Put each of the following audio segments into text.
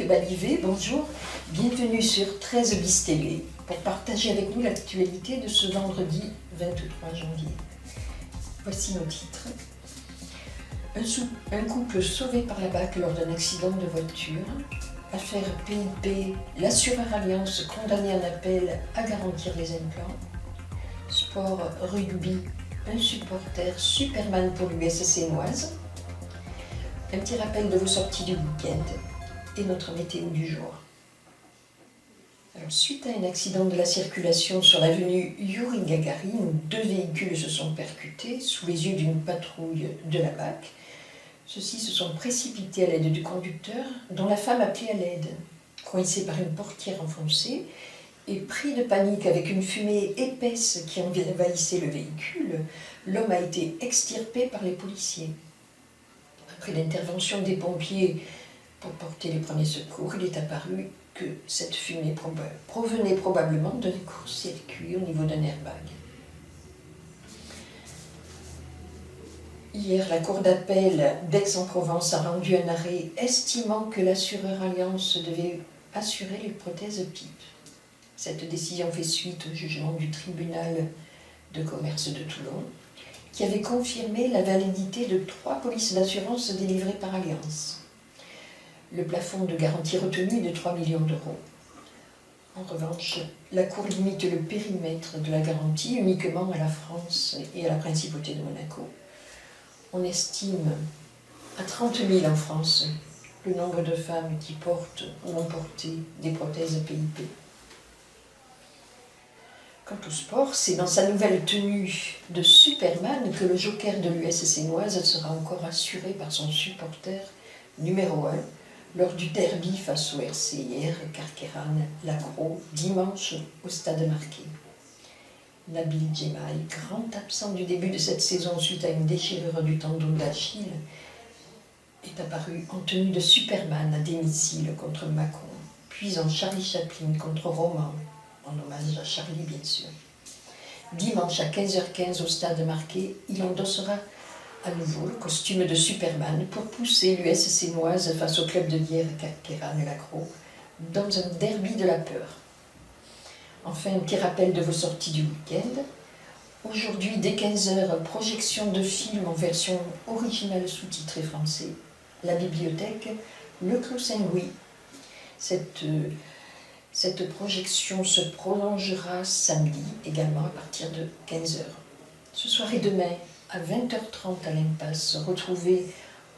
Véronique Balivet, bonjour. Bienvenue sur 13 bis télé pour partager avec nous l'actualité de ce vendredi 23 janvier. Voici nos titres. Un couple sauvé par la BAC lors d'un accident de voiture. Affaire PIP, l'assureur Alliance condamné en appel à garantir les implants. Sport rugby, un supporter Superman pour l'USC-Noise. Un petit rappel de vos sorties du week-end et notre météo du jour. Alors, suite à un accident de la circulation sur l'avenue Yuri Gagarin, où 2 véhicules se sont percutés sous les yeux d'une patrouille de la BAC. Ceux-ci se sont précipités à l'aide du conducteur, dont la femme appelait à l'aide. Coincé par une portière enfoncée et pris de panique avec une fumée épaisse qui envahissait le véhicule, l'homme a été extirpé par les policiers. Après l'intervention des pompiers pour porter les premiers secours, il est apparu que cette fumée provenait probablement d'un court-circuit au niveau d'un airbag. Hier, la Cour d'appel d'Aix-en-Provence a rendu un arrêt estimant que l'assureur Alliance devait assurer les prothèses PIP. Cette décision fait suite au jugement du tribunal de commerce de Toulon, qui avait confirmé la validité de 3 polices d'assurance délivrées par Alliance. Le plafond de garantie retenu est de 3 millions d'euros. En revanche, la Cour limite le périmètre de la garantie uniquement à la France et à la Principauté de Monaco. On estime à 30 000 en France le nombre de femmes qui portent ou ont porté des prothèses PIP. Quant au sport, c'est dans sa nouvelle tenue de Superman que le joker de l'USC-Noise sera encore assuré par son supporter numéro 1 lors du derby face au RC hier, Carqueiranne-Lacroix, dimanche au Stade Marquet. Nabil Djemaï, grand absent du début de cette saison suite à une déchirure du tendon d'Achille, est apparu en tenue de Superman à domicile contre Macron, puis en Charlie Chaplin contre Roman, en hommage à Charlie bien sûr. Dimanche à 15h15 au Stade Marquet, il endossera à nouveau le costume de Superman pour pousser l'USC-Noise face au club de Hyères Carqueiranne-Lacroix dans un derby de la peur. Enfin, un petit rappel de vos sorties du week-end. Aujourd'hui, dès 15h, projection de films en version originale sous-titrée français. La bibliothèque Le Clos Saint-Louis. Cette projection se prolongera samedi, également à partir de 15h. Ce soir et demain, à 20h30 à l'Impasse, retrouvez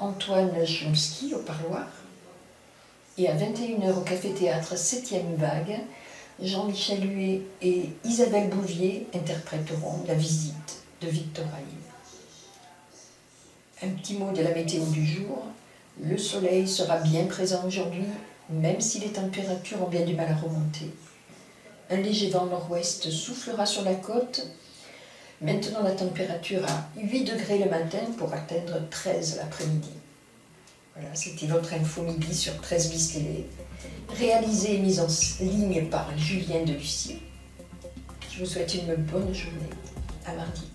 Antoine Chomsky au parloir. Et à 21h au Café-Théâtre 7e Vague, Jean-Michel Huet et Isabelle Bouvier interpréteront La visite de Victor Haïm. Un petit mot de la météo du jour. Le soleil sera bien présent aujourd'hui, même si les températures ont bien du mal à remonter. Un léger vent nord-ouest soufflera sur la côte. Maintenant, la température à 8 degrés le matin pour atteindre 13 l'après-midi. Voilà, c'était votre info midi sur 13 bis télé, réalisée et mise en ligne par Julien Delucier. Je vous souhaite une bonne journée. À mardi.